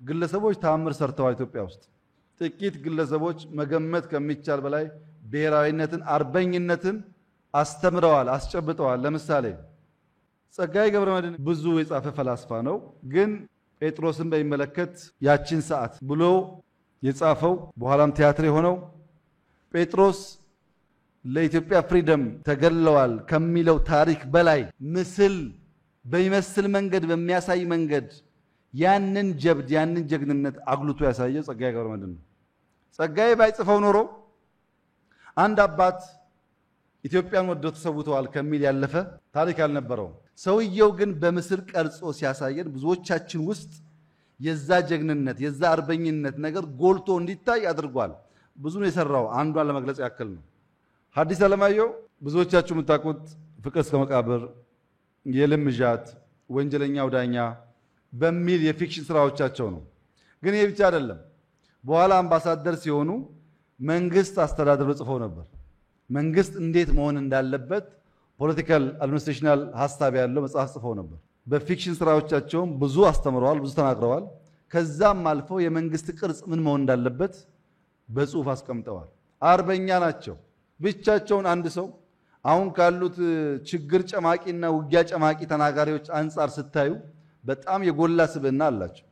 ግለሰቦች ተአምር ሰርተዋል። ኢትዮጵያ ውስጥ ጥቂት ግለሰቦች መገመት ከሚቻል በላይ ብሔራዊነትን፣ አርበኝነትን አስተምረዋል፣ አስጨብጠዋል። ለምሳሌ ጸጋዬ ገብረመድኅን ብዙ የጻፈ ፈላስፋ ነው። ግን ጴጥሮስን በሚመለከት ያችን ሰዓት ብሎ የጻፈው በኋላም ቲያትር የሆነው ጴጥሮስ ለኢትዮጵያ ፍሪደም ተገለዋል ከሚለው ታሪክ በላይ ምስል በሚመስል መንገድ በሚያሳይ መንገድ ያንን ጀብድ ያንን ጀግንነት አጉልቶ ያሳየው ጸጋዬ ገብረመድኅን ነው። ጸጋዬ ባይጽፈው ኖሮ አንድ አባት ኢትዮጵያን ወደው ተሰውተዋል ከሚል ያለፈ ታሪክ አልነበረው። ሰውየው ግን በምስል ቀርጾ ሲያሳየን ብዙዎቻችን ውስጥ የዛ ጀግንነት የዛ አርበኝነት ነገር ጎልቶ እንዲታይ አድርጓል። ብዙ ነው የሰራው። አንዷን ለመግለጽ ያክል ነው። ሐዲስ ዓለማየሁ ብዙዎቻችሁ የምታውቁት ፍቅር እስከ መቃብር፣ የልምዣት፣ ወንጀለኛው ዳኛ በሚል የፊክሽን ስራዎቻቸው ነው። ግን ይሄ ብቻ አይደለም። በኋላ አምባሳደር ሲሆኑ መንግስት አስተዳደር ጽፈው ነበር። መንግስት እንዴት መሆን እንዳለበት ፖለቲካል አድሚኒስትሬሽናል ሐሳብ ያለው መጽሐፍ ጽፈው ነበር። በፊክሽን ስራዎቻቸውም ብዙ አስተምረዋል፣ ብዙ ተናግረዋል። ከዛም አልፈው የመንግስት ቅርጽ ምን መሆን እንዳለበት በጽሁፍ አስቀምጠዋል። አርበኛ ናቸው። ብቻቸውን አንድ ሰው አሁን ካሉት ችግር ጨማቂና ውጊያ ጨማቂ ተናጋሪዎች አንጻር ስታዩ በጣም የጎላ ስብዕና አላቸው።